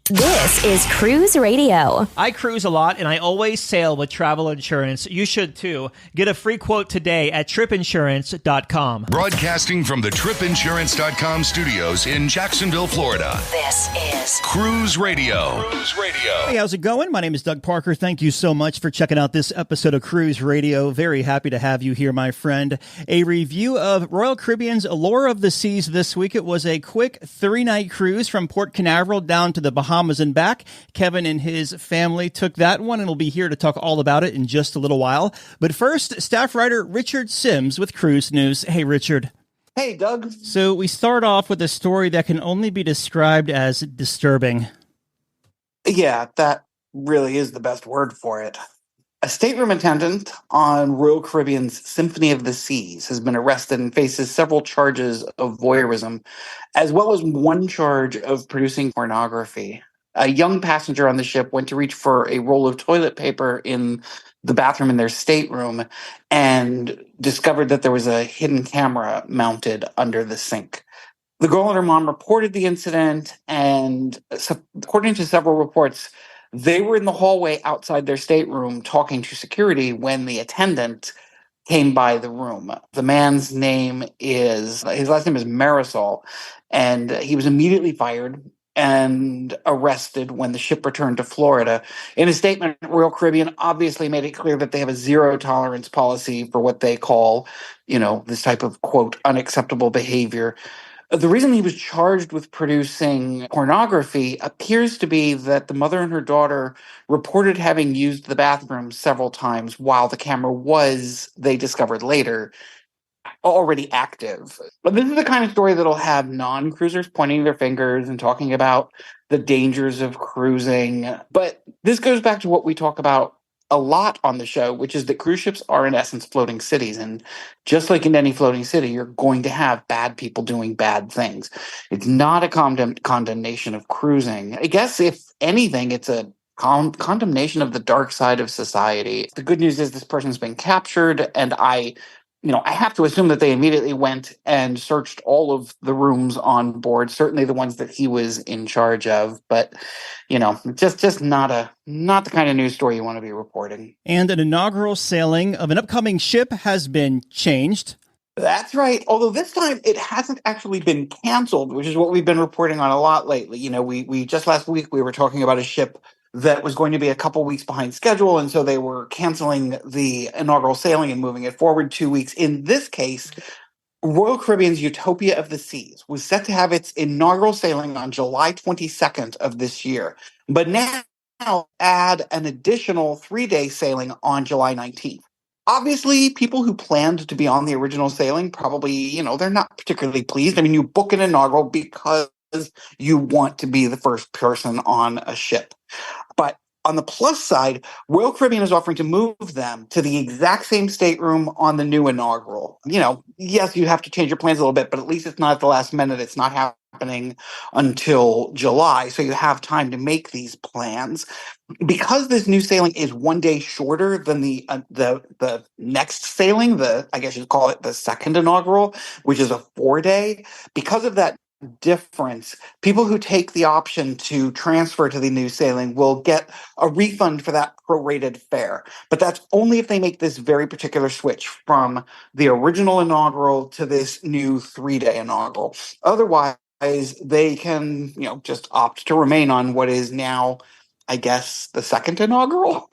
This is Cruise Radio. I cruise a lot, and I always sail with travel insurance. You should too. Get a free quote today at tripinsurance.com. Broadcasting from the tripinsurance.com studios in Jacksonville, Florida. This is Cruise Radio. Cruise Radio. Hey, how's it going? My name is Doug Parker. Thank you so much for checking out this episode of Cruise Radio. Very happy to have you here, my friend. A review of Royal Caribbean's Allure of the Seas this week. It was a quick 3-night cruise from Port Canaveral down to the Bahamas and back. Kevin and his family took that one and will be here to talk all about it in just a little while. But first, staff writer Ricahrd Simms with Cruise News. Hey, Richard. Hey, Doug. So we start off with a story that can only be described as disturbing. Yeah, that really is the best word for it. A stateroom attendant on Royal Caribbean's Symphony of the Seas has been arrested and faces several charges of voyeurism, as well as one charge of producing pornography. A young passenger on the ship went to reach for a roll of toilet paper in the bathroom in their stateroom and discovered that there was a hidden camera mounted under the sink. The girl and her mom reported the incident, and according to several reports, they were in the hallway outside their stateroom talking to security when the attendant came by the room. The man's his last name is Marisol, and he was immediately fired and arrested when the ship returned to Florida. In a statement, Royal Caribbean obviously made it clear that they have a zero tolerance policy for what they call, this type of, quote, unacceptable behavior. The reason he was charged with producing pornography appears to be that the mother and her daughter reported having used the bathroom several times while the camera was, they discovered later, already active. But this is the kind of story that'll have non-cruisers pointing their fingers and talking about the dangers of cruising. But this goes back to what we talk about a lot on the show, which is that cruise ships are in essence floating cities. And just like in any floating city, you're going to have bad people doing bad things. It's not a condemnation of cruising. I guess if anything, it's a condemnation of the dark side of society. The good news is this person's been captured, and I have to assume that they immediately went and searched all of the rooms on board, certainly the ones that he was in charge of. But, just not the kind of news story you want to be reporting. And an inaugural sailing of an upcoming ship has been changed. That's right. Although this time it hasn't actually been canceled, which is what we've been reporting on a lot lately. We just last week we were talking about a ship that was going to be a couple weeks behind schedule, and so they were canceling the inaugural sailing and moving it forward 2 weeks. In this case, Royal Caribbean's Utopia of the Seas was set to have its inaugural sailing on July 22nd of this year, but now add an additional 3-day sailing on July 19th. Obviously, people who planned to be on the original sailing probably, they're not particularly pleased. I mean, you book an inaugural because you want to be the first person on a ship. But on the plus side, Royal Caribbean is offering to move them to the exact same stateroom on the new inaugural. Yes, you have to change your plans a little bit, but at least it's not at the last minute. It's not happening until July, so you have time to make these plans. Because this new sailing is 1 day shorter than the next sailing, I guess you'd call it the second inaugural, which is a 4-day, because of that difference, people who take the option to transfer to the new sailing will get a refund for that prorated fare. But that's only if they make this very particular switch from the original inaugural to this new 3-day inaugural. Otherwise, they can, just opt to remain on what is now, I guess, the second inaugural.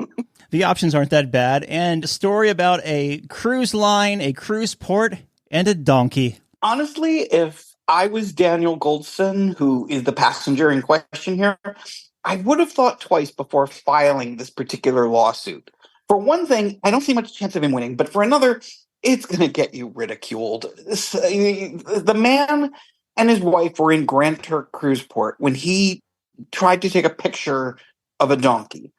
The options aren't that bad. And a story about a cruise line, a cruise port, and a donkey. Honestly, if I was Daniel Goldston, who is the passenger in question here, I would have thought twice before filing this particular lawsuit. For one thing, I don't see much chance of him winning, but for another, it's going to get you ridiculed. The man and his wife were in Grand Turk Cruise Port when he tried to take a picture of a donkey.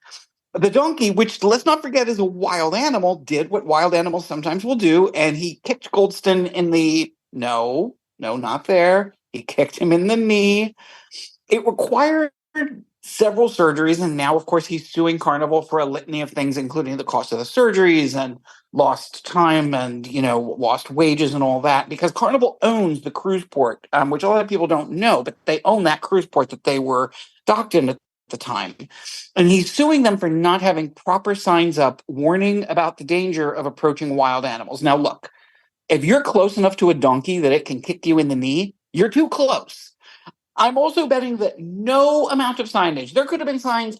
The donkey, which let's not forget is a wild animal, did what wild animals sometimes will do, and he kicked Goldston in the no, not there. He kicked him in the knee. It required several surgeries. And now, of course, he's suing Carnival for a litany of things, including the cost of the surgeries and lost time and, lost wages and all that, because Carnival owns the cruise port, which a lot of people don't know, but they own that cruise port that they were docked in at the time. And he's suing them for not having proper signs up warning about the danger of approaching wild animals. Now, look, if you're close enough to a donkey that it can kick you in the knee, you're too close. I'm also betting that no amount of signage, there could have been signs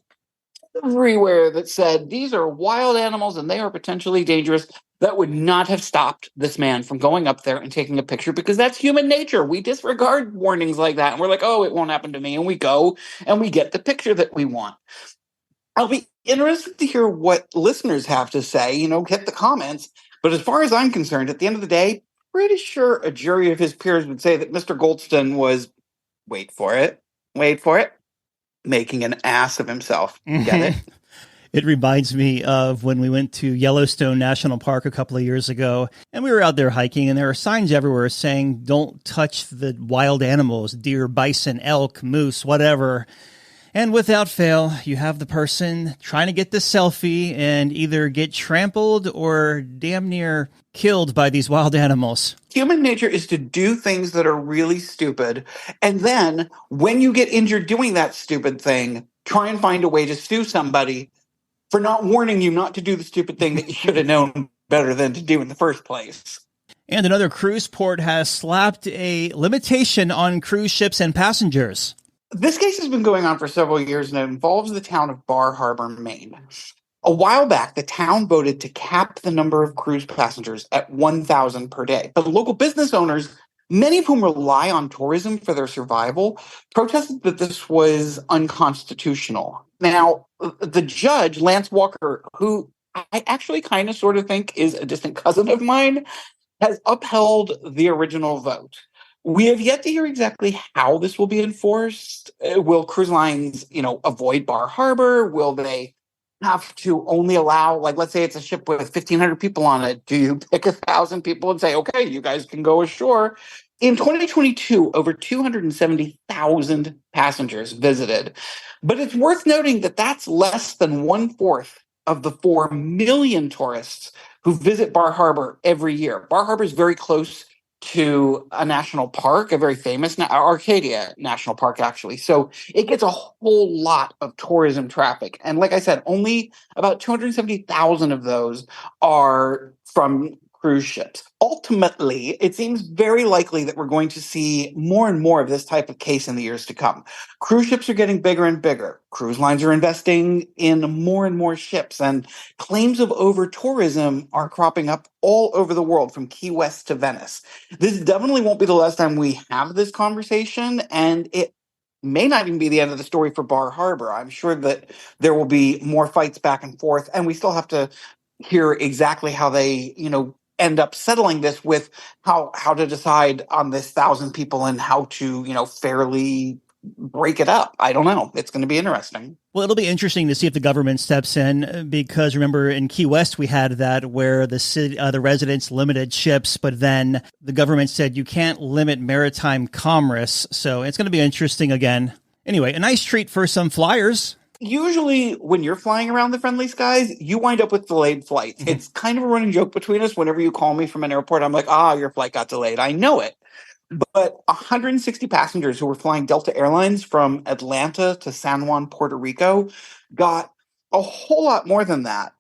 everywhere that said these are wild animals and they are potentially dangerous, that would not have stopped this man from going up there and taking a picture, because that's human nature. We disregard warnings like that and we're like, oh, it won't happen to me. And we go and we get the picture that we want. I'll be interested to hear what listeners have to say, get the comments. But as far as I'm concerned, at the end of the day, pretty sure a jury of his peers would say that Mr. Goldston was, wait for it, making an ass of himself. Get it? It reminds me of when we went to Yellowstone National Park a couple of years ago, and we were out there hiking, and there are signs everywhere saying, don't touch the wild animals, deer, bison, elk, moose, whatever. And without fail, you have the person trying to get the selfie and either get trampled or damn near killed by these wild animals. Human nature is to do things that are really stupid. And then when you get injured doing that stupid thing, try and find a way to sue somebody for not warning you not to do the stupid thing that you should have known better than to do in the first place. And another cruise port has slapped a limitation on cruise ships and passengers. This case has been going on for several years, and it involves the town of Bar Harbor, Maine. A while back, the town voted to cap the number of cruise passengers at 1,000 per day. But local business owners, many of whom rely on tourism for their survival, protested that this was unconstitutional. Now, the judge, Lance Walker, who I actually kind of sort of think is a distant cousin of mine, has upheld the original vote. We have yet to hear exactly how this will be enforced. Will cruise lines, avoid Bar Harbor? Will they have to only allow, let's say it's a ship with 1,500 people on it. Do you pick 1,000 people and say, okay, you guys can go ashore? In 2022, over 270,000 passengers visited. But it's worth noting that that's less than 1/4 of the 4 million tourists who visit Bar Harbor every year. Bar Harbor is very close to a national park, a very famous Arcadia National Park, actually. So it gets a whole lot of tourism traffic. And like I said, only about 270,000 of those are from cruise ships. Ultimately, it seems very likely that we're going to see more and more of this type of case in the years to come. Cruise ships are getting bigger and bigger. Cruise lines are investing in more and more ships, and claims of over-tourism are cropping up all over the world, from Key West to Venice. This definitely won't be the last time we have this conversation, and it may not even be the end of the story for Bar Harbor. I'm sure that there will be more fights back and forth, and we still have to hear exactly how they, end up settling this, with how to decide on this 1,000 people and how to, fairly break it up. I don't know. It's going to be interesting. Well, it'll be interesting to see if the government steps in, because remember in Key West, we had that where the city, the residents limited ships, but then the government said you can't limit maritime commerce. So it's going to be interesting again. Anyway, a nice treat for some flyers. Usually when you're flying around the friendly skies, you wind up with delayed flights. Mm-hmm. It's kind of a running joke between us. Whenever you call me from an airport, I'm like, your flight got delayed. I know it. But 160 passengers who were flying Delta Airlines from Atlanta to San Juan, Puerto Rico, got a whole lot more than that.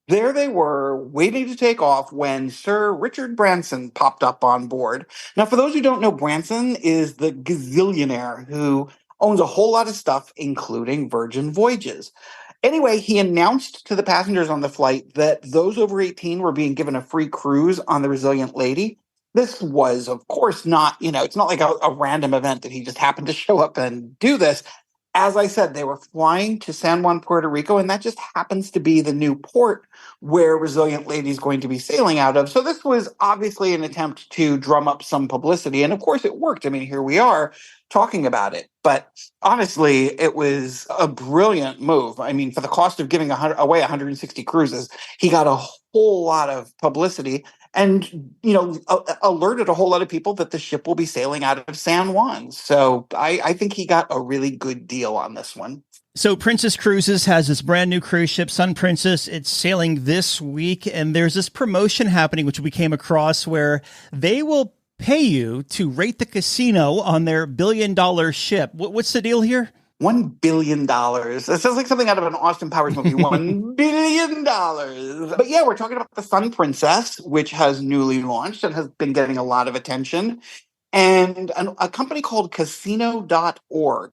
There they were, waiting to take off, when Sir Richard Branson popped up on board. Now, for those who don't know, Branson is the gazillionaire who owns a whole lot of stuff, including Virgin Voyages. Anyway, he announced to the passengers on the flight that those over 18 were being given a free cruise on the Resilient Lady. This was, of course, not, it's not like a random event that he just happened to show up and do this. As I said, they were flying to San Juan, Puerto Rico, and that just happens to be the new port where Resilient Lady is going to be sailing out of. So this was obviously an attempt to drum up some publicity. And of course it worked. I mean, here we are talking about it. But honestly, it was a brilliant move. I mean, for the cost of giving away 160 cruises, he got a whole lot of publicity. and alerted a whole lot of people that the ship will be sailing out of San Juan. So I think he got a really good deal on this one. So Princess Cruises has this brand new cruise ship, Sun Princess. It's sailing this week, and there's this promotion happening, which we came across, where they will pay you to rate the casino on their billion-dollar ship. What's the deal here? $1 billion. That sounds like something out of an Austin Powers movie. $1 billion. But yeah, we're talking about the Sun Princess, which has newly launched and has been getting a lot of attention. And a company called Casino.org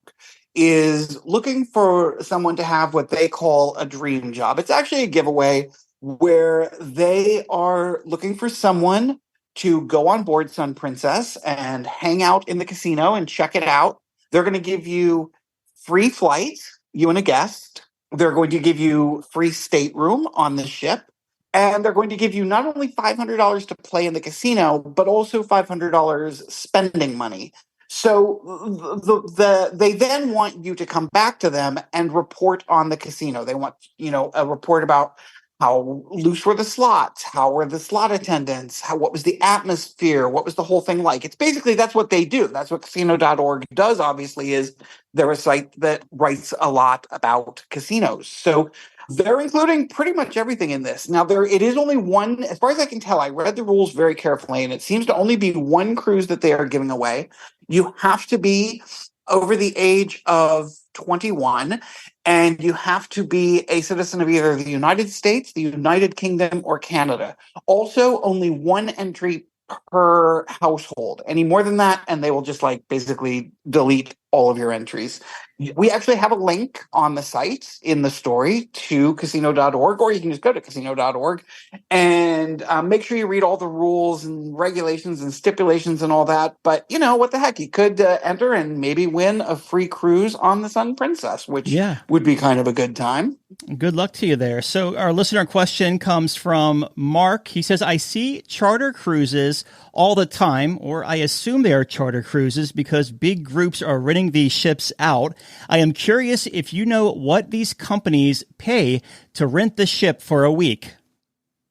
is looking for someone to have what they call a dream job. It's actually a giveaway where they are looking for someone to go on board Sun Princess and hang out in the casino and check it out. They're going to give you free flight, you and a guest. They're going to give you free stateroom on the ship. And they're going to give you not only $500 to play in the casino, but also $500 spending money. So they then want you to come back to them and report on the casino. They want, a report about how loose were the slots, how were the slot attendants, what was the atmosphere, what was the whole thing like. It's basically, that's what they do. That's what casino.org does, obviously, is they're a site that writes a lot about casinos. So they're including pretty much everything in this. Now, it is only one, as far as I can tell, I read the rules very carefully, and it seems to only be one cruise that they are giving away. You have to be over the age of 21, and you have to be a citizen of either the United States, the United Kingdom, or Canada. Also, only one entry per household. Any more than that, and they will just basically delete all of your entries. We actually have a link on the site in the story to casino.org, or you can just go to casino.org and make sure you read all the rules and regulations and stipulations and all that. But what the heck, you could enter and maybe win a free cruise on the Sun Princess, which would be kind of a good time. Good luck to you there. So our listener question comes from Mark. He says, I see charter cruises all the time, or I assume they are charter cruises because big groups are renting these ships out. I am curious if you know what these companies pay to rent the ship for a week.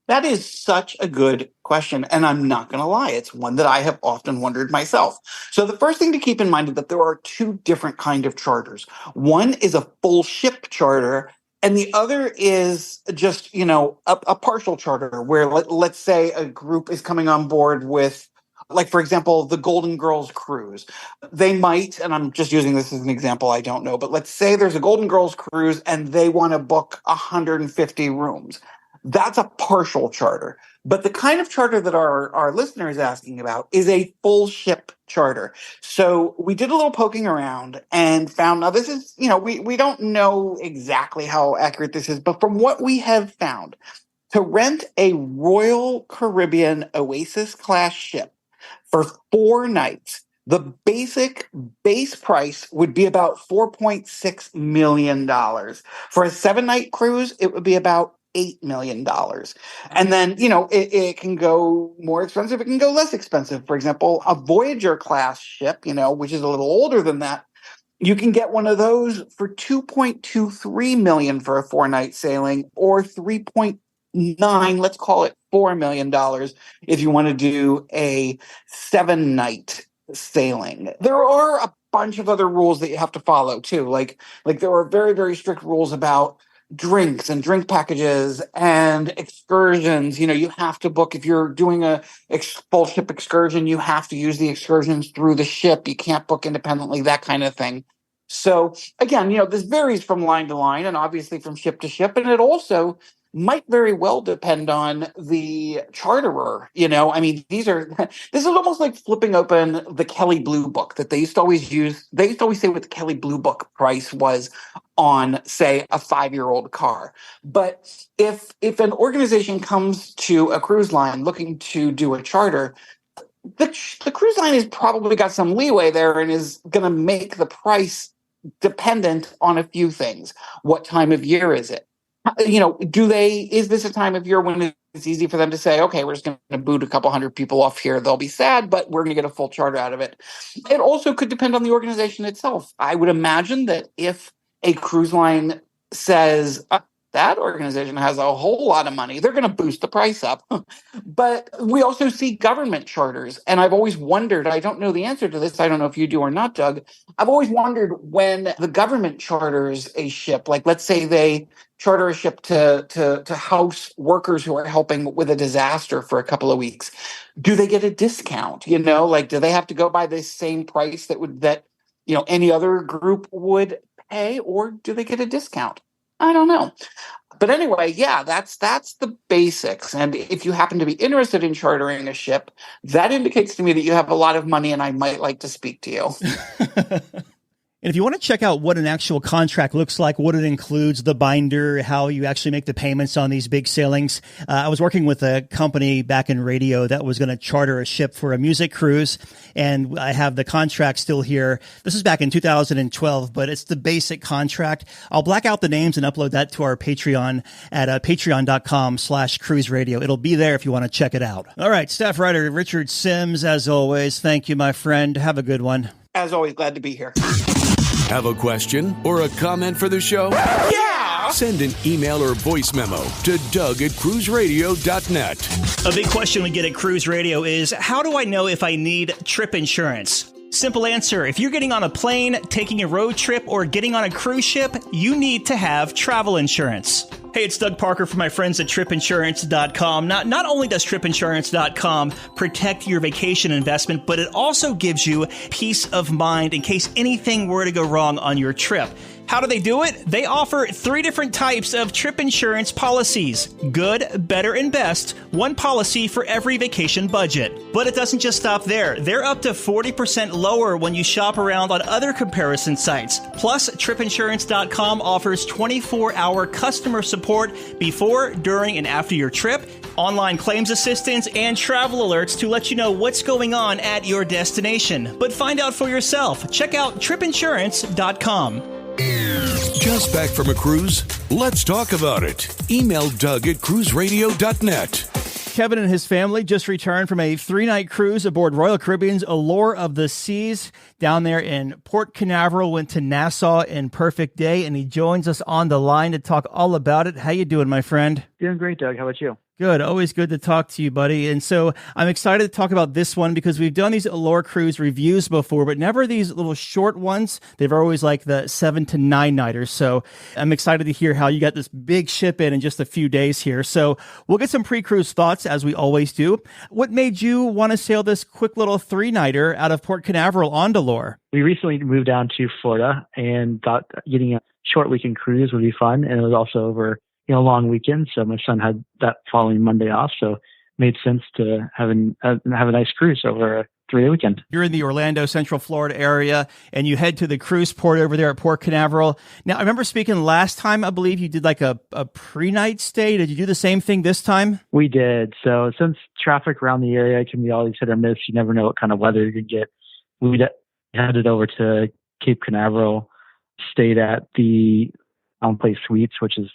That is such a good question, and I'm not going to lie. It's one that I have often wondered myself. So the first thing to keep in mind is that there are two different kinds of charters. One is a full ship charter, and the other is just, a partial charter where let's say a group is coming on board with, for example, the Golden Girls cruise. They might, and I'm just using this as an example, I don't know, but let's say there's a Golden Girls cruise and they want to book 150 rooms. That's a partial charter. But the kind of charter that our listener is asking about is a full ship charter. So we did a little poking around and found, now this is, we don't know exactly how accurate this is, but from what we have found, to rent a Royal Caribbean Oasis-class ship for 4 nights, the base price would be about $4.6 million. For a 7-night cruise, it would be about $8 million. And then, it can go more expensive. It can go less expensive. For example, a Voyager class ship, which is a little older than that, you can get one of those for $2.23 million for a 4-night sailing, or 3.9, let's call it $4 million if you want to do a 7-night sailing. There are a bunch of other rules that you have to follow too. Like there are very, very strict rules about drinks and drink packages and excursions. You have to book, if you're doing a full ship excursion, you have to use the excursions through the ship. You can't book independently, that kind of thing. So again, this varies from line to line and obviously from ship to ship. And it also might very well depend on the charterer. This is almost like flipping open the Kelley Blue Book that they used to always use. They used to always say what the Kelley Blue Book price was on, say, a 5-year-old car. But if an organization comes to a cruise line looking to do a charter, the cruise line has probably got some leeway there and is going to make the price dependent on a few things. What time of year is it? Is this a time of year when it's easy for them to say, okay, we're just going to boot a couple hundred people off here. They'll be sad, but we're going to get a full charter out of it. It also could depend on the organization itself. I would imagine that if a cruise line says, that organization has a whole lot of money. They're going to boost the price up. But we also see government charters. And I've always wondered, I don't know the answer to this. I don't know if you do or not, Doug. I've always wondered when the government charters a ship, like let's say they charter a ship to house workers who are helping with a disaster for a couple of weeks. Do they get a discount? Like, do they have to go by the same price that any other group would pay, or do they get a discount? I don't know. But anyway, yeah, that's the basics. And if you happen to be interested in chartering a ship, that indicates to me that you have a lot of money and I might like to speak to you. And if you want to check out what an actual contract looks like, what it includes, the binder, how you actually make the payments on these big sailings, I was working with a company back in radio that was going to charter a ship for a music cruise, and I have the contract still here. This is back in 2012, but it's the basic contract. I'll black out the names and upload that to our Patreon at patreon.com/cruise radio. It'll be there if you want to check it out. All right, staff writer Ricahrd Simms, as always, thank you, my friend. Have a good one. As always, glad to be here. Have a question or a comment for the show? Yeah! Send an email or voice memo to doug@cruiseradio.net. A big question we get at Cruise Radio is, how do I know if I need trip insurance? Simple answer. If you're getting on a plane, taking a road trip, or getting on a cruise ship, you need to have travel insurance. Hey, it's Doug Parker from my friends at tripinsurance.com. Not only does tripinsurance.com protect your vacation investment, but it also gives you peace of mind in case anything were to go wrong on your trip. How do they do it? They offer 3 different types of trip insurance policies. Good, better, and best. One policy for every vacation budget. But it doesn't just stop there. They're up to 40% lower when you shop around on other comparison sites. Plus, tripinsurance.com offers 24-hour customer support before, during, and after your trip, online claims assistance, and travel alerts to let you know what's going on at your destination. But find out for yourself. Check out tripinsurance.com. Just back from a cruise? Let's talk about it. Email doug@cruiseradio.net. Kevin and his family just returned from a 3-night cruise aboard Royal Caribbean's Allure of the Seas down there in Port Canaveral. Went to Nassau in perfect day, and he joins us on the line to talk all about it. How you doing, my friend? Doing great, Doug. How about you? Good. Always good to talk to you, buddy. And so I'm excited to talk about this one because we've done these Allure cruise reviews before, but never these little short ones. They've always like the 7 to 9 nighters. So I'm excited to hear how you got this big ship in just a few days here. So we'll get some pre-cruise thoughts as we always do. What made you want to sail this quick little 3-nighter out of Port Canaveral on Allure? We recently moved down to Florida and thought getting a short weekend cruise would be fun. And it was also over a long weekend. So my son had that following Monday off. So it made sense to have a nice cruise over a 3-day weekend. You're in the Orlando, Central Florida area, and you head to the cruise port over there at Port Canaveral. Now, I remember speaking last time, I believe you did like a pre-night stay. Did you do the same thing this time? We did. So since traffic around the area can be always hit or miss, you never know what kind of weather you could get. We headed over to Cape Canaveral, stayed at the Place Suites, which is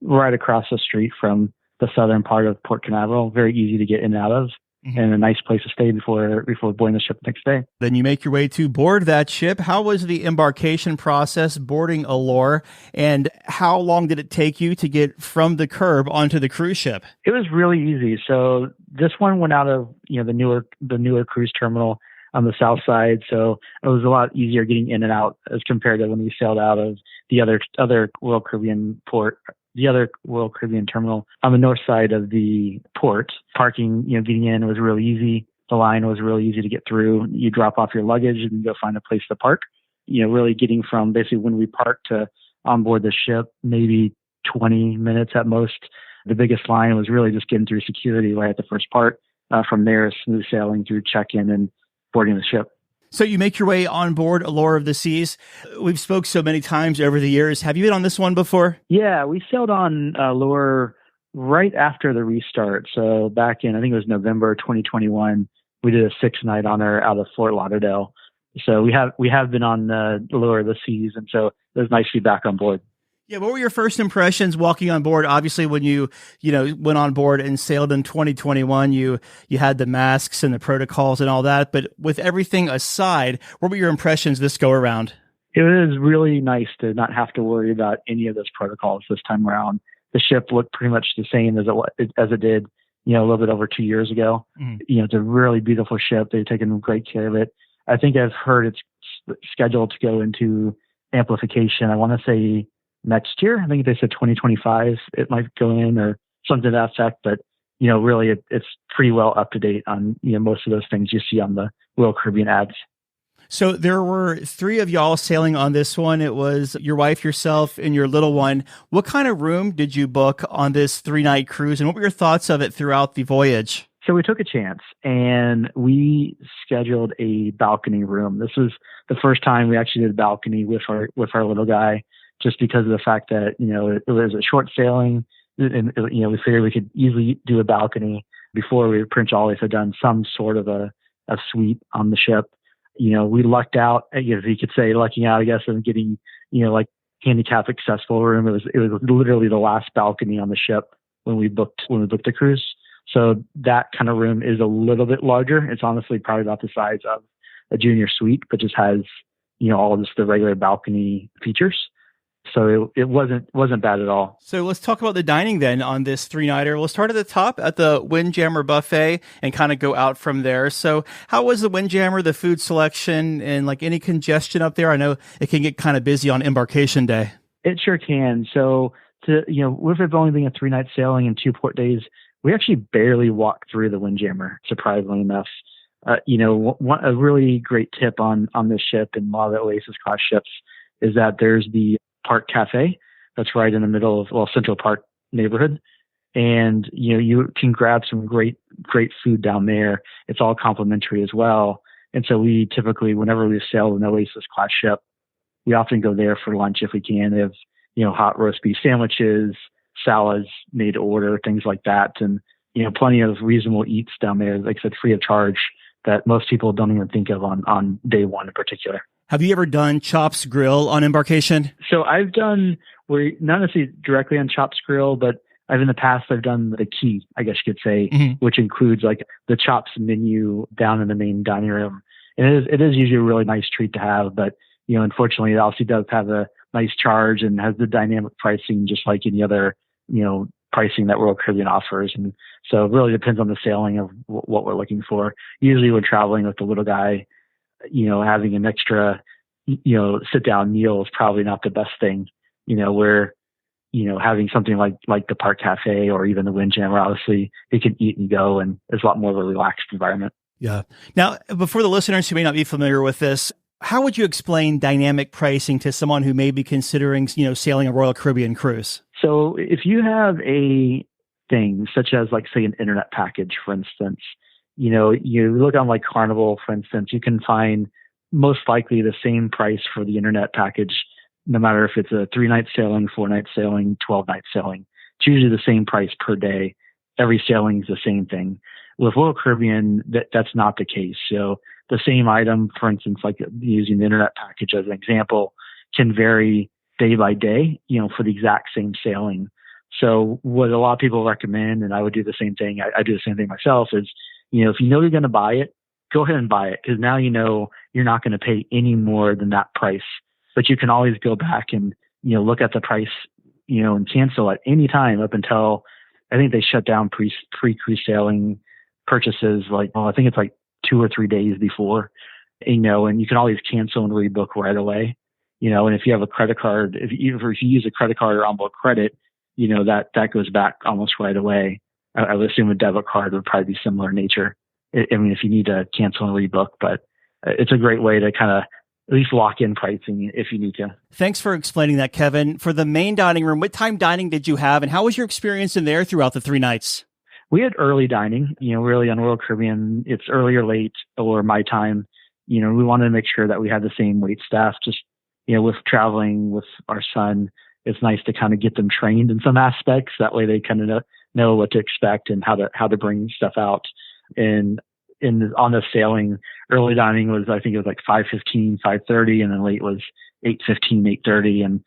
right across the street from the southern part of Port Canaveral. Very easy to get in and out of, and a nice place to stay before boarding the ship the next day. Then you make your way to board that ship. How was the embarkation process boarding Allure, and how long did it take you to get from the curb onto the cruise ship? It was really easy. So this one went out of the newer cruise terminal on the south side, so it was a lot easier getting in and out as compared to when we sailed out of the other Royal Caribbean port. The other Royal Caribbean terminal on the north side of the port. Parking, getting in was really easy. The line was really easy to get through. You drop off your luggage and go find a place to park. Really getting from basically when we parked to on board the ship, maybe 20 minutes at most. The biggest line was really just getting through security right at the first part. From there, smooth sailing through check-in and boarding the ship. So you make your way on board Allure of the Seas. We've spoke so many times over the years. Have you been on this one before? Yeah, we sailed on Allure right after the restart. So back in, I think it was November 2021, we did a 6-night on her out of Fort Lauderdale. So we have been on the Allure of the Seas, and so it was nice to be back on board. Yeah, what were your first impressions walking on board? Obviously, when you went on board and sailed in 2021, you had the masks and the protocols and all that. But with everything aside, what were your impressions this go around? It was really nice to not have to worry about any of those protocols this time around. the ship looked pretty much the same as it did, a little bit over 2 years ago. It's a really beautiful ship. They've taken great care of it. I think I've heard it's scheduled to go into amplification. I want to say next year. I think they said 2025 it might go in or something to that effect. But, really it's pretty well up to date on, most of those things you see on the Royal Caribbean ads. So there were 3 of y'all sailing on this one. It was your wife, yourself, and your little one. What kind of room did you book on this 3-night cruise, and what were your thoughts of it throughout the voyage? So we took a chance and we scheduled a balcony room. This was the first time we actually did a balcony with our little guy, just because of the fact that, it was a short sailing and, we figured we could easily do a balcony. Before we Prince always had done some sort of a suite on the ship. We lucked out, if you could say lucking out, I guess, and getting, like handicap accessible room. It was literally the last balcony on the ship when we booked the cruise. So that kind of room is a little bit larger. It's honestly probably about the size of a junior suite, but just has, all of the regular balcony features. So it wasn't bad at all. So let's talk about the dining then on this 3-nighter. We'll start at the top at the Windjammer Buffet and kind of go out from there. So how was the Windjammer, the food selection, and like any congestion up there? I know it can get kind of busy on embarkation day. It sure can. So with it only being a 3-night sailing and 2 port days, we actually barely walked through the Windjammer, surprisingly enough. A really great tip on this ship and a lot of the Oasis-class ships is that there's the Park Cafe that's right in the middle of Central Park neighborhood. And, you can grab some great food down there. It's all complimentary as well. And so we typically, whenever we sail an Oasis-class ship, we often go there for lunch if we can. They have, hot roast beef sandwiches, salads made to order, things like that. And, plenty of reasonable eats down there, like I said, free of charge, that most people don't even think of on day one in particular. Have you ever done Chops Grill on embarkation? So I've done, not necessarily directly on Chops Grill, but in the past I've done the Key, I guess you could say, which includes like the Chops menu down in the main dining room. And it is usually a really nice treat to have, but unfortunately it also does have a nice charge and has the dynamic pricing just like any other, pricing that Royal Caribbean offers. And so it really depends on the sailing of what we're looking for. Usually we're traveling with the little guy, having an extra, sit down meal is probably not the best thing, where, having something like the Park Cafe or even the Windjammer, obviously you can eat and go, and it's a lot more of a relaxed environment. Yeah. Now, before the listeners who may not be familiar with this, how would you explain dynamic pricing to someone who may be considering, sailing a Royal Caribbean cruise? So if you have a thing such as like, say, an internet package, for instance, you look on like Carnival, for instance, you can find most likely the same price for the internet package, no matter if it's a 3-night sailing, 4-night sailing, 12-night sailing. It's usually the same price per day. Every sailing is the same thing. With Royal Caribbean, that's not the case. So the same item, for instance, like using the internet package as an example, can vary day by day, for the exact same sailing. So what a lot of people recommend, and I would do the same thing, I do the same thing myself, is, if you know you're going to buy it, go ahead and buy it, because now you're not going to pay any more than that price. But you can always go back and, look at the price, and cancel at any time up until, I think they shut down pre-cruise sailing purchases, I think it's like 2 or 3 days before, and you can always cancel and rebook right away. And if you have a credit card, if you use a credit card or onboard credit, that goes back almost right away. I would assume a debit card would probably be similar in nature. If you need to cancel and rebook, but it's a great way to kind of at least lock in pricing if you need to. Thanks for explaining that, Kevin. For the main dining room, what time dining did you have, and how was your experience in there throughout the 3 nights? We had early dining, really on Royal Caribbean, it's early or late or my time. We wanted to make sure that we had the same wait staff. Just, with traveling with our son, it's nice to kind of get them trained in some aspects. That way they kind of know what to expect and how to bring stuff out. And on the sailing, early dining was, I think it was like 5:15, 5:30, and then late was 8:15, 8:30. And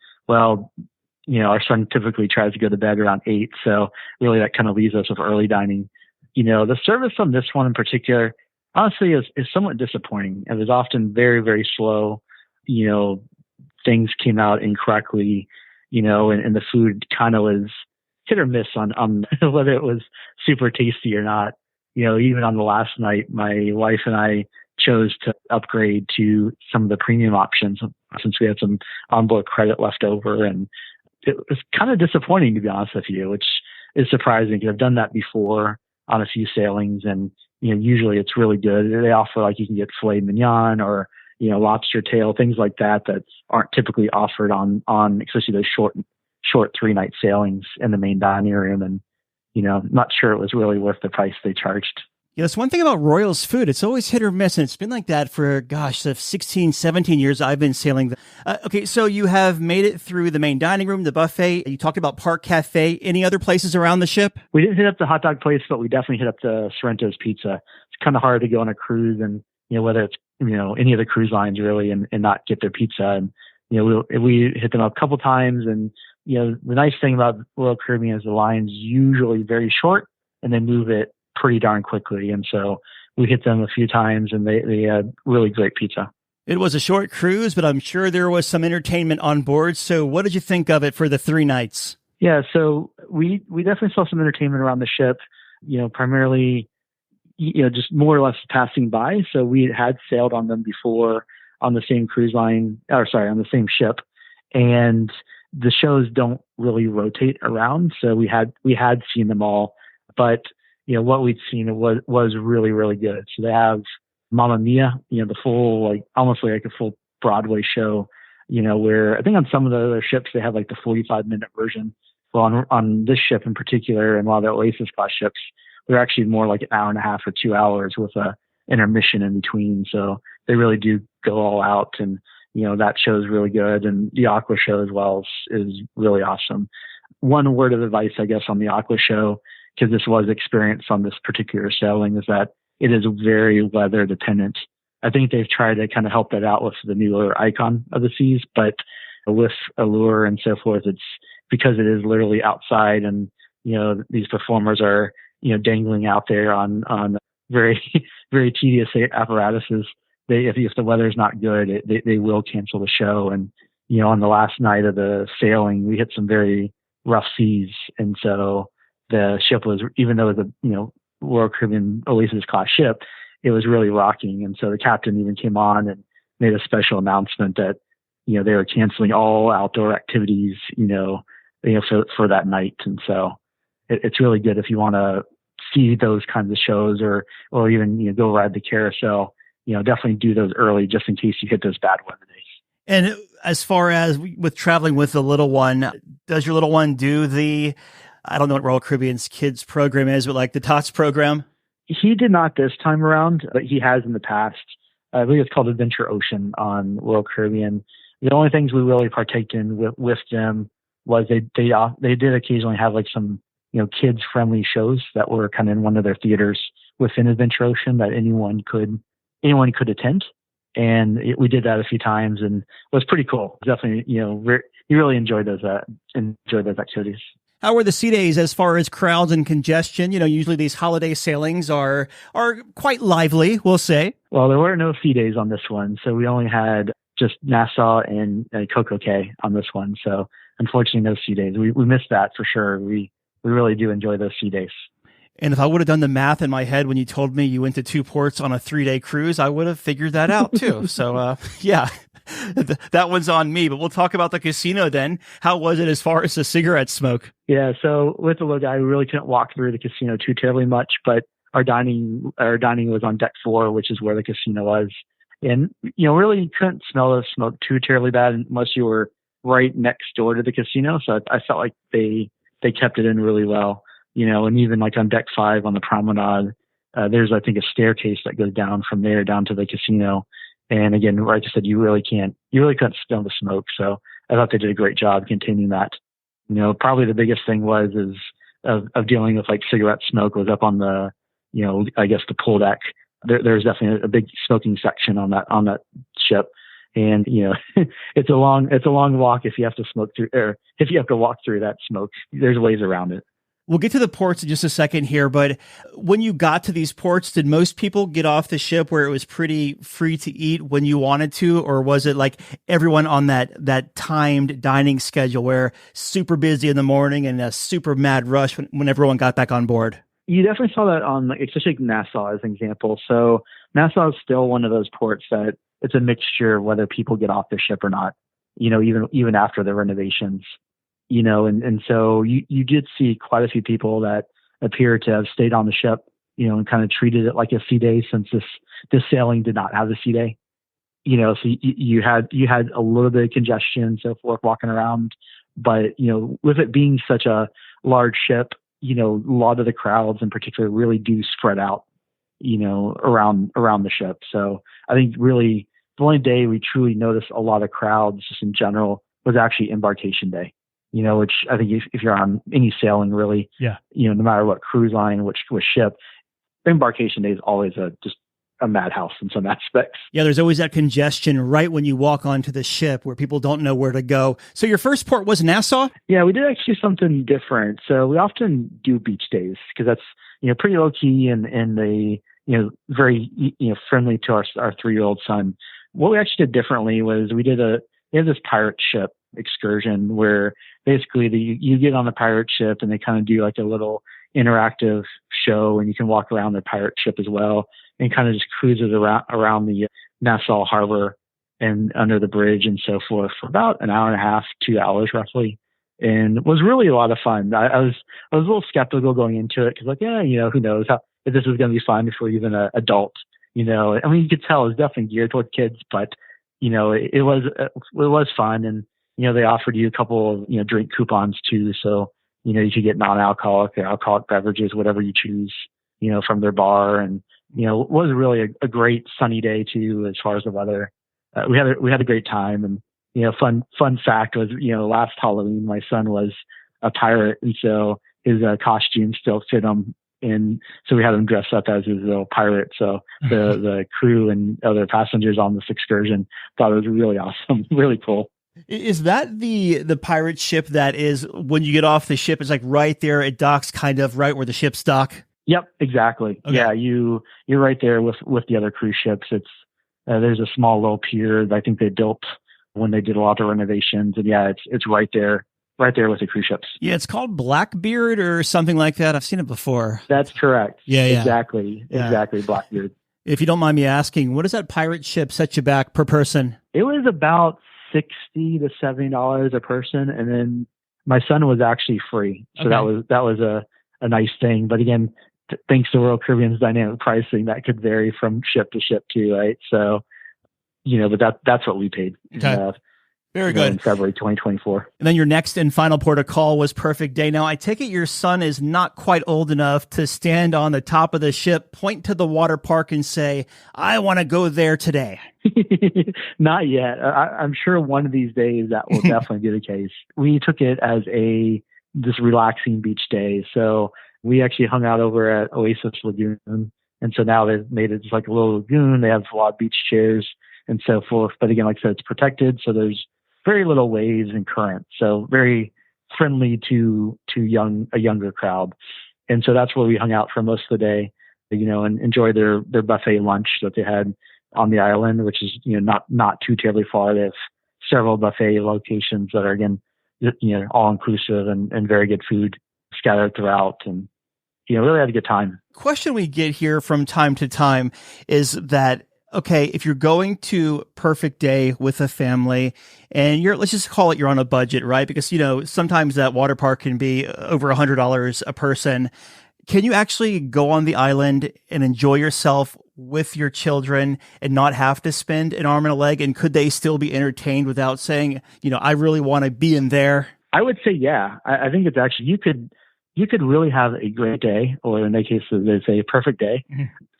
our son typically tries to go to bed around 8. So really that kind of leaves us with early dining. The service on this one in particular, honestly, is somewhat disappointing. It was often very, very slow. Things came out incorrectly, and the food kind of was hit or miss on whether it was super tasty or not. Even on the last night, my wife and I chose to upgrade to some of the premium options since we had some onboard credit left over. And it was kind of disappointing, to be honest with you, which is surprising because I've done that before on a few sailings. And, usually it's really good. They offer you can get filet mignon or, lobster tail, things like that aren't typically offered on especially those short 3-night sailings in the main dining room. And, I'm not sure it was really worth the price they charged. Yeah, that's one thing about Royal's food. It's always hit or miss, and it's been like that for, the 16, 17 years I've been sailing. Okay, so you have made it through the main dining room, the buffet. You talked about Park Cafe. Any other places around the ship? We didn't hit up the hot dog place, but we definitely hit up the Sorrento's Pizza. It's kind of hard to go on a cruise and, whether it's, any of the cruise lines really and not get their pizza. And, we hit them up a couple times. And, the nice thing about Royal Caribbean is the line's usually very short and they move it pretty darn quickly. And so we hit them a few times and they had really great pizza. It was a short cruise, but I'm sure there was some entertainment on board. So what did you think of it for the 3 nights? Yeah, so we definitely saw some entertainment around the ship, primarily, just more or less passing by. So we had sailed on them before on the same on the same ship. And the shows don't really rotate around. So we had seen them all, but what we'd seen was really, really good. So they have Mamma Mia, the full, almost like a full Broadway show, where I think on some of the other ships, they have the 45-minute version. Well, on this ship in particular, and a lot of the Oasis-class ships, they're actually more like an hour and a half or 2 hours with a intermission in between. So they really do go all out, and, that show is really good. And the Aqua show as well is really awesome. One word of advice, I guess, on the Aqua show, because this was experienced on this particular sailing, is that it is very weather dependent. I think they've tried to kind of help that out with the newer Icon of the Seas, but with Allure and so forth, it's because it is literally outside and, these performers are, dangling out there on very, very tedious apparatuses. If the weather's not good, they will cancel the show. And, on the last night of the sailing, we hit some very rough seas. And so the ship was, even though it was a, Royal Caribbean Oasis-class ship, it was really rocking. And so the captain even came on and made a special announcement that, they were canceling all outdoor activities, for that night. And so it's really good if you want to see those kinds of shows or even, go ride the carousel, definitely do those early just in case you hit those bad weather days. And as far as with traveling with the little one, does your little one do I don't know what Royal Caribbean's kids program is, but the TOTS program? He did not this time around, but he has in the past. I believe it's called Adventure Ocean on Royal Caribbean. The only things we really partaked in with them was they did occasionally have some, kids friendly shows that were kind of in one of their theaters within Adventure Ocean that anyone could attend. And we did that a few times and it was pretty cool. Definitely, you really enjoyed those activities. How were the sea days as far as crowds and congestion? Usually these holiday sailings are quite lively, we'll say. Well, there were no sea days on this one. So we only had just Nassau and Coco Cay on this one. So unfortunately, no sea days. We missed that for sure. We really do enjoy those sea days. And if I would have done the math in my head when you told me you went to 2 ports on a 3-day cruise, I would have figured that out too. So, yeah. That one's on me, but we'll talk about the casino then. How was it as far as the cigarette smoke? Yeah, so with the little guy, we really couldn't walk through the casino too terribly much, but our dining was on deck 4, which is where the casino was. And, really you couldn't smell the smoke too terribly bad unless you were right next door to the casino. So I felt like they kept it in really well, and even on deck 5 on the promenade, there's, I think, a staircase that goes down from there down to the casino. And again, like I said, you really couldn't smell the smoke. So I thought they did a great job containing that. Probably the biggest thing of dealing with cigarette smoke was up on the, I guess the pool deck. There's definitely a big smoking section on that ship. And, it's a long walk if you have to smoke through, or if you have to walk through that smoke. There's ways around it. We'll get to the ports in just a second here, but when you got to these ports, did most people get off the ship where it was pretty free to eat when you wanted to, or was it like everyone on that timed dining schedule where super busy in the morning and a super mad rush when everyone got back on board? You definitely saw that on, especially Nassau as an example. So Nassau is still one of those ports that it's a mixture of whether people get off the ship or not, even after the renovations. And so you did see quite a few people that appear to have stayed on the ship, and kind of treated it like a sea day, since this sailing did not have a sea day. So you had a little bit of congestion and so forth walking around, but with it being such a large ship, a lot of the crowds in particular really do spread out, around the ship. So I think really the only day we truly noticed a lot of crowds just in general was actually embarkation day. Which I think if you're on any sailing, really, no matter what cruise line, which ship, embarkation day is always just a madhouse in some aspects. Yeah, there's always that congestion right when you walk onto the ship where people don't know where to go. So your first port was Nassau? Yeah, we did actually something different. So we often do beach days because that's, pretty low key and they, very, friendly to our 3-year-old son. What we actually did differently was we have this pirate ship excursion where basically you get on the pirate ship and they kind of do like a little interactive show, and you can walk around the pirate ship as well and kind of just cruise it around the Nassau harbor and under the bridge and so forth for about an hour and a half, 2 hours roughly. And it was really a lot of fun. I was a little skeptical going into it because who knows if this was going to be fun for even an adult, you could tell it was definitely geared toward kids, but it was fun. And they offered you a couple of, drink coupons too. So, you could get non-alcoholic or alcoholic beverages, whatever you choose, from their bar. And, it was really a great sunny day too, as far as the weather. We had a great time. And, fun fact was, last Halloween, my son was a pirate. And so his costume still fit him. And so we had him dressed up as his little pirate. So the crew and other passengers on this excursion thought it was really awesome, really cool. Is that the pirate ship that is when you get off the ship, it's like right there, it docks kind of right where the ship's dock? Yep, exactly. Okay. Yeah, you're right there with the other cruise ships. It's there's a small little pier that I think they built when they did a lot of renovations, and yeah, it's right there with the cruise ships. Yeah, it's called Blackbeard or something like that. I've seen it before. That's correct. Yeah. Exactly, Blackbeard. If you don't mind me asking, what does that pirate ship set you back per person? It was about $60 to $70 a person, and then my son was actually free, so okay. that was a nice thing. But again, thanks to Royal Caribbean's dynamic pricing, that could vary from ship to ship too, right? So, but that's what we paid. Okay. Very good. In February 2024. And then your next and final port of call was Perfect Day. Now, I take it your son is not quite old enough to stand on the top of the ship, point to the water park and say, I want to go there today. Not yet. I'm sure one of these days that will definitely be the case. We took it as this relaxing beach day. So we actually hung out over at Oasis Lagoon. And so now they've made it just like a little lagoon. They have a lot of beach chairs and so forth. But again, like I said, it's protected. So there's very little waves and current. So very friendly to a younger crowd. And so that's where we hung out for most of the day, and enjoyed their buffet lunch that they had on the island, which is, not too terribly far. They have several buffet locations that are, again, all inclusive and very good food scattered throughout, and, really had a good time. Question we get here from time to time is that, okay, if you're going to Perfect Day with a family and let's just call it you're on a budget, right? Because, sometimes that water park can be over $100 a person. Can you actually go on the island and enjoy yourself with your children and not have to spend an arm and a leg? And could they still be entertained without saying, I really want to be in there? I would say, yeah. I think it's actually, you could really have a great day, or in their case, they say a perfect day,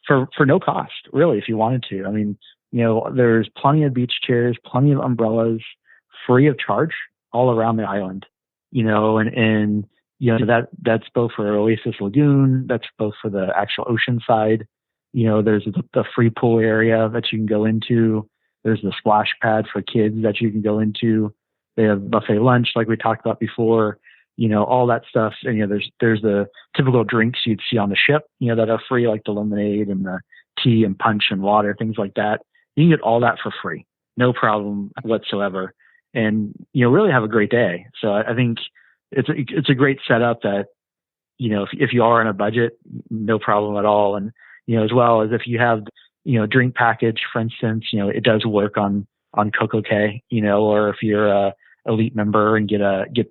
for no cost, really, if you wanted to. I mean, there's plenty of beach chairs, plenty of umbrellas, free of charge all around the island, and that's both for Oasis Lagoon, that's both for the actual ocean side. There's the free pool area that you can go into. There's the splash pad for kids that you can go into. They have buffet lunch, like we talked about before. all that stuff. And, there's the typical drinks you'd see on the ship, that are free, like the lemonade and the tea and punch and water, things like that. You can get all that for free, no problem whatsoever. And, really have a great day. So I think it's a great setup that, if you are on a budget, no problem at all. And, as well as if you have, drink package, for instance, it does work on CocoCay, or if you're a elite member and get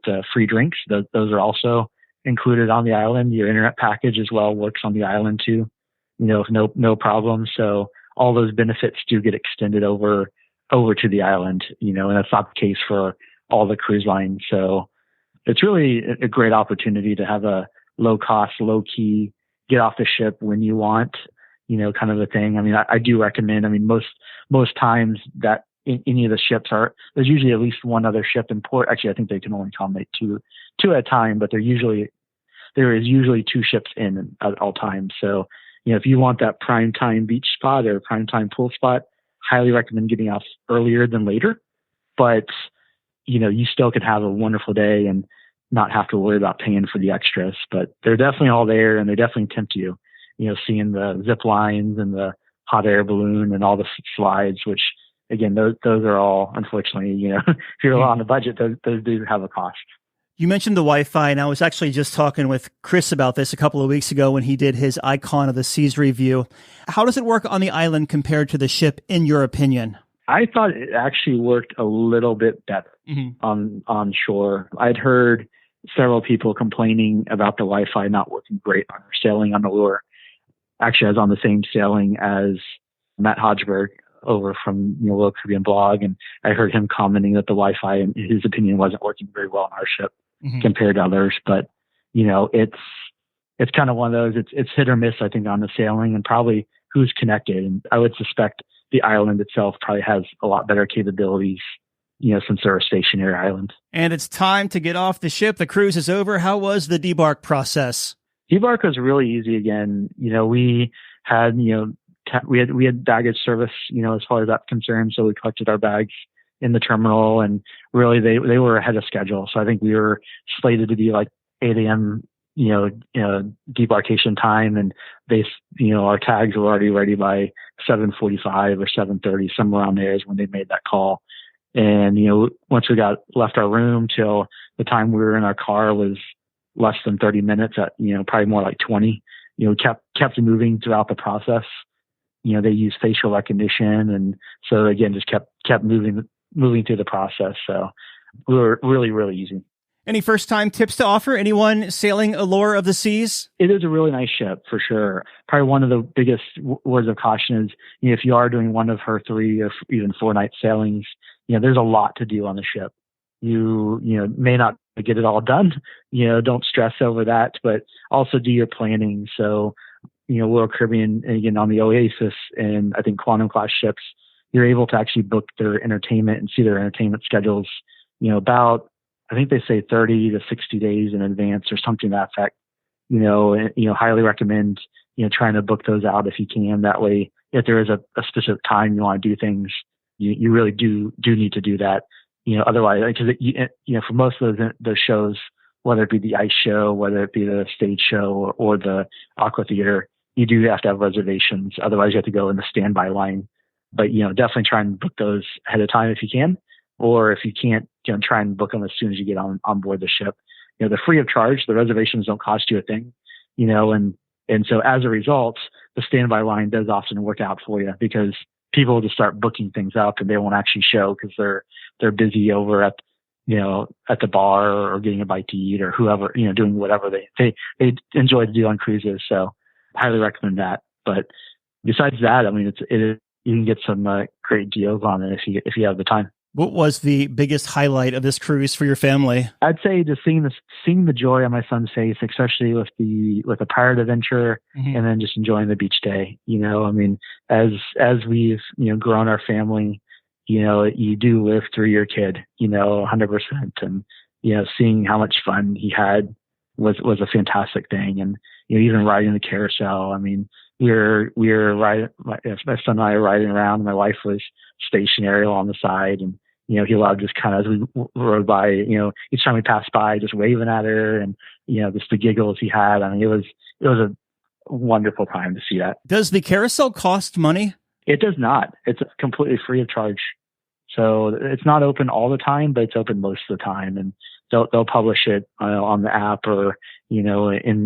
the free drinks, those are also included on the island. Your internet package as well works on the island too, no problem. So all those benefits do get extended over to the island, and that's not the case for all the cruise lines. So it's really a great opportunity to have a low cost, low key, get off the ship when you want, kind of a thing. I mean, I do recommend, most times that in any of the ships there's usually at least one other ship in port. Actually, I think they can only accommodate two at a time, but there is usually two ships in at all times. So, if you want that prime time beach spot or prime time pool spot, highly recommend getting off earlier than later. But, you still could have a wonderful day and not have to worry about paying for the extras. But they're definitely all there, and they definitely tempt you, seeing the zip lines and the hot air balloon and all the slides, which, again, those are all, unfortunately, if you're on a budget, those do have a cost. You mentioned the Wi-Fi, and I was actually just talking with Chris about this a couple of weeks ago when he did his Icon of the Seas review. How does it work on the island compared to the ship, in your opinion? I thought it actually worked a little bit better on shore. I'd heard several people complaining about the Wi-Fi not working great on our sailing on Allure. Actually, I was on the same sailing as Matt Hodgeberg over from Royal Caribbean blog, and I heard him commenting that the Wi-Fi, in his opinion, wasn't working very well on our ship compared to others. But it's kind of one of those. It's hit or miss, I think, on the sailing and probably who's connected. And I would suspect the island itself probably has a lot better capabilities, since they're a stationary island. And it's time to get off the ship. The cruise is over. How was the debark process? Debark was really easy again. We had, we had baggage service, as far as that's concerned. So we collected our bags in the terminal, and really they were ahead of schedule. So I think we were slated to be like 8 a.m., debarkation time, and our tags were already ready by 7:45 or 7:30, somewhere around there is when they made that call. And, once we left our room till the time we were in our car was less than 30 minutes at, probably more like 20, kept moving throughout the process. They used facial recognition. And so again, just kept moving through the process. So we were really, really easy. Any first time tips to offer anyone sailing Allure of the Seas? It is a really nice ship for sure. Probably one of the biggest words of caution is, if you are doing one of her 3 or even 4 night sailings, there's a lot to do on the ship. You may not get it all done. Don't stress over that, but also do your planning. So, Royal Caribbean, again, on the Oasis and I think Quantum-class ships, you're able to actually book their entertainment and see their entertainment schedules, about, I think they say 30 to 60 days in advance or something to that effect. Highly recommend, trying to book those out if you can. That way, if there is a specific time you want to do things, you really do need to do that. Otherwise, because for most of those shows, whether it be the ice show, whether it be the stage show or the aqua theater, you do have to have reservations. Otherwise, you have to go in the standby line. But definitely try and book those ahead of time if you can, or if you can't, try and book them as soon as you get on board the ship. They're free of charge. The reservations don't cost you a thing. And so as a result, the standby line does often work out for you because people just start booking things up and they won't actually show because they're busy over at the bar or getting a bite to eat or whoever, doing whatever they enjoy to do on cruises. So highly recommend that. But besides that, you can get some great deals on it if you have the time. What was the biggest highlight of this cruise for your family? I'd say just seeing the joy on my son's face, especially with the pirate adventure, and then just enjoying the beach day. As we've grown our family, you do live through your kid, 100%, and seeing how much fun he had was a fantastic thing. And even riding the carousel. We were riding, my son and I were riding around. My wife was stationary along the side, and he allowed just kind of, as we rode by, each time we passed by, just waving at her, and, just the giggles he had. I mean, it was a wonderful time to see that. Does the carousel cost money? It does not. It's completely free of charge. So it's not open all the time, but it's open most of the time. And they'll publish it on the app or, in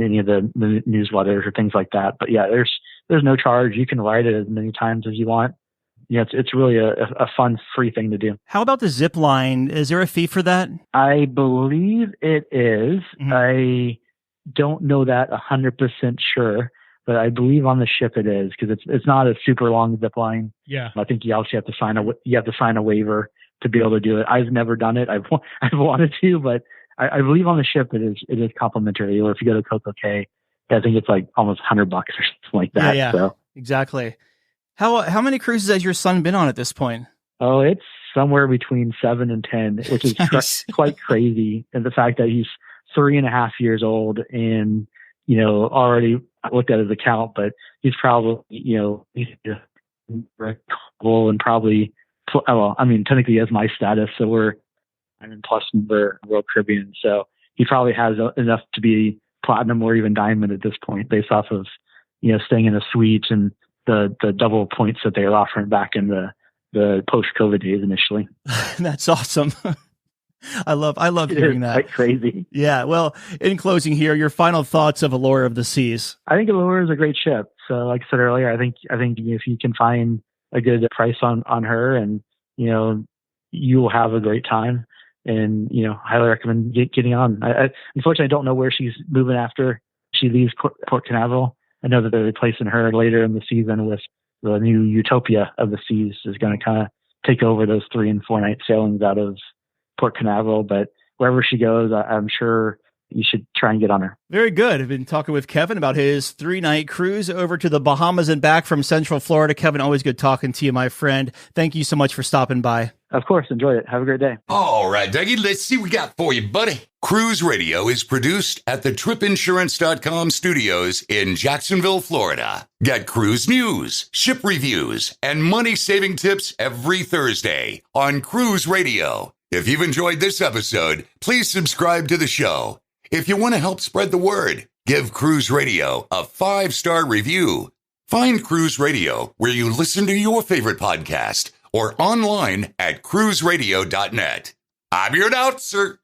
any of the newsletters or things like that. But yeah, there's no charge. You can ride it as many times as you want. Yeah, it's really a fun, free thing to do. How about the zip line? Is there a fee for that? I believe it is. Mm-hmm. I don't know that 100% sure, but I believe on the ship it is, because it's not a super long zip line. Yeah, I think you also have to sign a waiver to be able to do it. I've never done it. I've wanted to, but I believe on the ship it is complimentary. Or if you go to Coco Cay, I think it's like almost $100 or something like that. Yeah, so exactly. How many cruises has your son been on at this point? Oh, it's somewhere between 7 and 10, which is Nice. quite crazy. And the fact that he's 3.5 years old and, already, I looked at his account, but he's probably, he's and probably, technically he has my status. So I'm in plus member Royal Caribbean. So he probably has enough to be platinum or even diamond at this point, based off of, staying in a suite and the double points that they were offering back in the post-COVID days initially. That's awesome. I love hearing that. Quite crazy. Yeah. Well, in closing here, your final thoughts of Allure of the Seas. I think Allure is a great ship. So like I said earlier, I think if you can find a good price on her, and, you will have a great time, and, highly recommend getting on. I unfortunately don't know where she's moving after she leaves Port Canaveral. I know that they're replacing her later in the season with the new Utopia of the Seas is going to kind of take over those 3 and 4 night sailings out of Port Canaveral. But wherever she goes, I'm sure you should try and get on her. Very good. I've been talking with Kevin about his 3-night cruise over to the Bahamas and back from Central Florida. Kevin, always good talking to you, my friend. Thank you so much for stopping by. Of course. Enjoy it. Have a great day. All right, Dougie, let's see what we got for you, buddy. Cruise Radio is produced at the tripinsurance.com studios in Jacksonville, Florida. Get cruise news, ship reviews, and money-saving tips every Thursday on Cruise Radio. If you've enjoyed this episode, please subscribe to the show. If you want to help spread the word, give Cruise Radio a 5-star review. Find Cruise Radio where you listen to your favorite podcast or online at cruiseradio.net. I'm your announcer,